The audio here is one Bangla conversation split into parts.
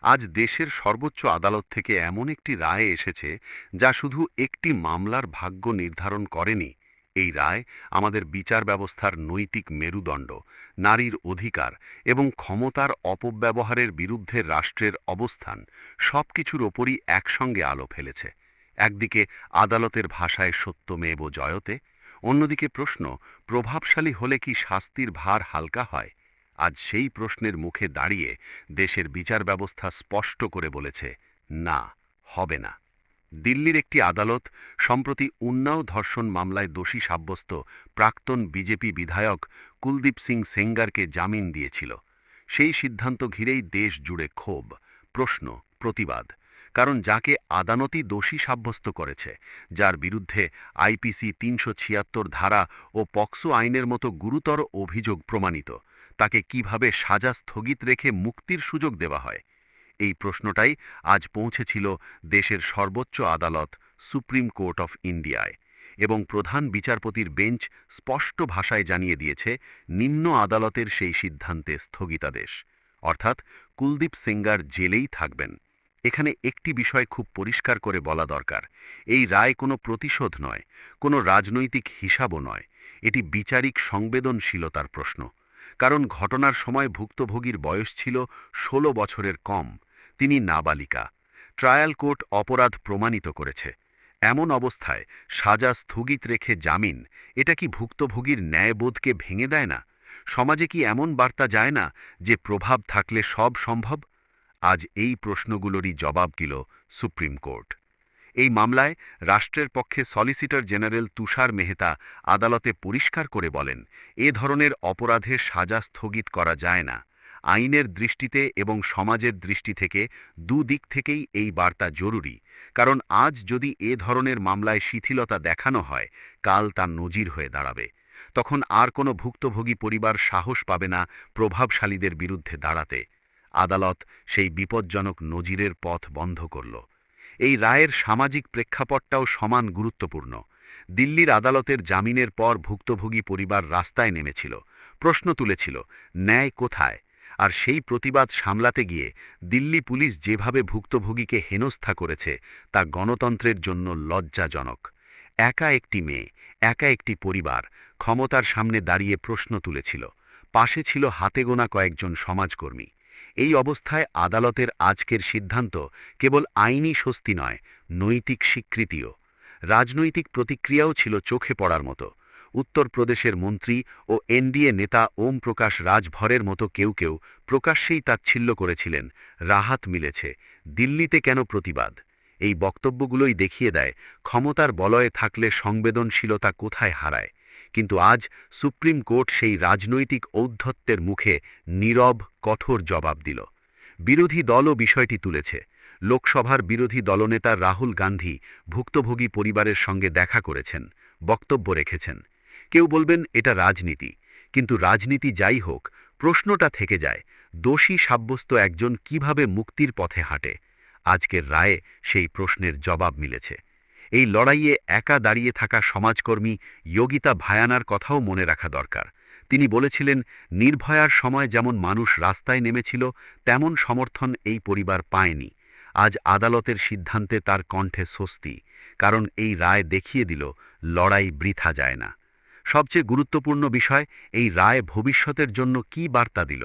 আজ দেশের সর্বোচ্চ আদালত থেকে এমন একটি রায় এসেছে যা শুধু একটি মামলার ভাগ্য নির্ধারণ করেনি। এই রায় আমাদের বিচার ব্যবস্থার নৈতিক মেরুদণ্ড, নারীর অধিকার এবং ক্ষমতার অপব্যবহারের বিরুদ্ধে রাষ্ট্রের অবস্থান সবকিছুর ওপরই একসঙ্গে আলো ফেলেছে। একদিকে আদালতের ভাষায় সত্যমেব জয়তে, অন্যদিকে প্রশ্ন, প্রভাবশালী হলে কি শাস্তির ভার হালকা হয়? আজ সেই প্রশ্নের মুখে দাঁড়িয়ে দেশের বিচার ব্যবস্থা স্পষ্ট করে বলেছে, না, হবে না। দিল্লির একটি আদালত সম্প্রতি উন্নাও ধর্ষণ মামলায় দোষী সাব্যস্ত প্রাক্তন বিজেপি বিধায়ক কুলদীপ সিং সেঙ্গারকে জামিন দিয়েছিল। সেই সিদ্ধান্ত ঘিরেই দেশ জুড়ে ক্ষোভ, প্রশ্ন, প্রতিবাদ। কারণ যাকে আদালতই দোষী সাব্যস্ত করেছে, যার বিরুদ্ধে আইপিসি ৩৭৬ ধারা ও পক্সো আইনের মতো গুরুতর অভিযোগ প্রমাণিত, তাকে কিভাবে সাজা স্থগিত রেখে মুক্তির সুযোগ দেওয়া হয়? এই প্রশ্নটাই আজ পৌঁছেছিল দেশের সর্বোচ্চ আদালত সুপ্রিম কোর্ট অফ ইন্ডিয়ায়, এবং প্রধান বিচারপতির বেঞ্চ স্পষ্ট ভাষায় জানিয়ে দিয়েছে নিম্ন আদালতের সেই সিদ্ধান্তে স্থগিতাদেশ, অর্থাৎ কুলদীপ সেঙ্গার জেলেই থাকবেন। এখানে একটি বিষয় খুব পরিষ্কার করে বলা দরকার, এই রায় কোনো প্রতিশোধ নয়, কোনো রাজনৈতিক হিসাবও নয়, এটি বিচারিক সংবেদনশীলতার প্রশ্ন। কারণ ঘটনার সময় ভুক্তভোগীর বয়স ছিল ১৬ বছরের কম, তিনি নাবালিকা। ট্রায়াল কোর্ট অপরাধ প্রমাণিত করেছে। এমন অবস্থায় সাজা স্থগিত রেখে জামিন, এটা কি ভুক্তভোগীর ন্যায়বোধকে ভেঙে দেয় না? সমাজে কি এমন বার্তা যায় না যে প্রভাব থাকলে সব সম্ভব? আজ এই প্রশ্নগুলোরই জবাব দিল সুপ্রিম কোর্ট। এই মামলায় রাষ্ট্রের পক্ষে সলিসিটর জেনারেল তুষার মেহতা আদালতে পরিষ্কার করে বলেন, এ ধরনের অপরাধের সাজা স্থগিত করা যায় না। আইনের দৃষ্টিতে এবং সমাজের দৃষ্টি থেকে দুদিক থেকেই এই বার্তা জরুরি। কারণ আজ যদি এ ধরনের মামলায় শিথিলতা দেখানো হয়, কাল তা নজির হয়ে দাঁড়াবে। তখন আর কোনো ভুক্তভোগী পরিবার সাহস পাবে না প্রভাবশালীদের বিরুদ্ধে দাঁড়াতে। আদালত সেই বিপজ্জনক নজিরের পথ বন্ধ করল। এই রায়ের সামাজিক প্রেক্ষাপটটাও সমান গুরুত্বপূর্ণ। দিল্লির আদালতের জামিনের পর ভুক্তভোগী পরিবার রাস্তায় নেমেছিল, প্রশ্ন তুলেছিল, ন্যায় কোথায়? আর সেই প্রতিবাদ সামলাতে গিয়ে দিল্লি পুলিশ যেভাবে ভুক্তভোগীকে হেনস্থা করেছে, তা গণতন্ত্রের জন্য লজ্জাজনক। একা একটি মেয়ে, একা একটি পরিবার ক্ষমতার সামনে দাঁড়িয়ে প্রশ্ন তুলেছিল, পাশে ছিল হাতে গোনা কয়েকজন সমাজকর্মী। এই অবস্থায় আদালতের আজকের সিদ্ধান্ত কেবল আইনি স্বস্তি নয়, নৈতিক স্বীকৃতিও। রাজনৈতিক প্রতিক্রিয়াও ছিল চোখে পড়ার মতো। উত্তরপ্রদেশের মন্ত্রী ও এনডিএ নেতা ওম প্রকাশ রাজভরের মতো কেউ কেউ প্রকাশ্যেই তাচ্ছিল্য করেছিলেন, রাহাত মিলেছে, দিল্লিতে কেন প্রতিবাদ? এই বক্তব্যগুলোই দেখিয়ে দেয় ক্ষমতার বলয়ে থাকলে সংবেদনশীলতা কোথায় হারায়। কিন্তু আজ সুপ্রিম কোর্ট সেই রাজনৈতিক ঔদ্ধত্যের মুখে নীরব, কঠোর জবাব দিল। বিরোধী দলও বিষয়টি তুলেছে। লোকসভার বিরোধী দলনেতা রাহুল গান্ধী ভুক্তভোগী পরিবারের সঙ্গে দেখা করেছেন, বক্তব্য রেখেছেন। কেউ বলবেন এটা রাজনীতি, কিন্তু রাজনীতি যাই হোক, প্রশ্নটা থেকে যায়, দোষী সাব্যস্ত একজন কিভাবে মুক্তির পথে হাঁটে? আজকের রায়ে সেই প্রশ্নের জবাব মিলেছে। এই লড়াইয়ে একা দাঁড়িয়ে থাকা সমাজকর্মী যোগিতা ভায়ানার কথাও মনে রাখা দরকার। তিনি বলেছিলেন, নির্ভয়ার সময় যেমন মানুষ রাস্তায় নেমেছিল, তেমন সমর্থন এই পরিবার পায়নি। আজ আদালতের সিদ্ধান্তে তার কণ্ঠে স্বস্তি, কারণ এই রায় দেখিয়ে দিল লড়াই বৃথা যায় না। সবচেয়ে গুরুত্বপূর্ণ বিষয়, এই রায় ভবিষ্যতের জন্য কী বার্তা দিল?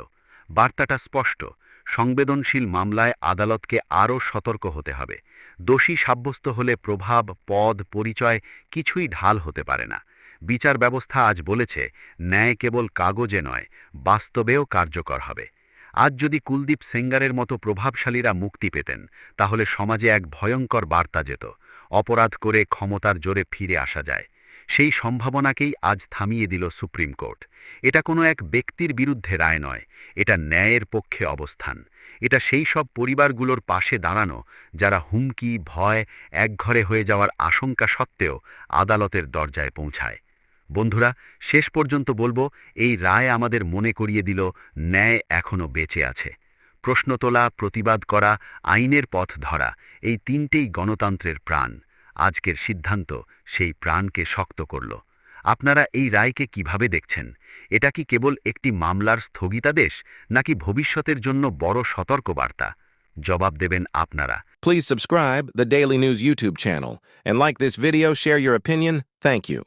বার্তাটা স্পষ্ট, সংবেদনশীল মামলায় আদালতকে আরও সতর্ক হতে হবে। দোষী সাব্যস্ত হলে প্রভাব, পদ, পরিচয় কিছুই ঢাল হতে পারে না। বিচার ব্যবস্থা আজ বলেছে, ন্যায় কেবল কাগজে নয়, বাস্তবেও কার্যকর হবে। আজ যদি কুলদীপ সেঙ্গারের মতো প্রভাবশালীরা মুক্তি পেতেন, তাহলে সমাজে এক ভয়ঙ্কর বার্তা যেত, অপরাধ করে ক্ষমতার জোরে ফিরে আসা যায়। সেই সম্ভাবনাকেই আজ থামিয়ে দিল সুপ্রিম কোর্ট। এটা কোনো এক ব্যক্তির বিরুদ্ধে রায় নয়, এটা ন্যায়ের পক্ষে অবস্থান। এটা সেই সব পরিবারগুলোর পাশে দাঁড়ানো যারা হুমকি, ভয়, একঘরে হয়ে যাওয়ার আশঙ্কা সত্ত্বেও আদালতের দরজায় পৌঁছায়। বন্ধুরা, শেষ পর্যন্ত বলবো, এই রায় আমাদের মনে করিয়ে দিল, ন্যায় এখনও বেঁচে আছে। প্রশ্ন তোলা, প্রতিবাদ করা, আইনের পথ ধরা, এই তিনটেই গণতন্ত্রের প্রাণ। আজকের সিদ্ধান্ত সেই প্রাণকে শক্ত করল। আপনারা এই রায়কে কিভাবে দেখছেন? এটা কি কেবল একটি মামলার স্থগিতাদেশ, নাকি ভবিষ্যতের জন্য বড় সতর্কবার্তা? জবাব দেবেন আপনারা। Please subscribe the Daily News YouTube channel and like this video, share your opinion. Thank you.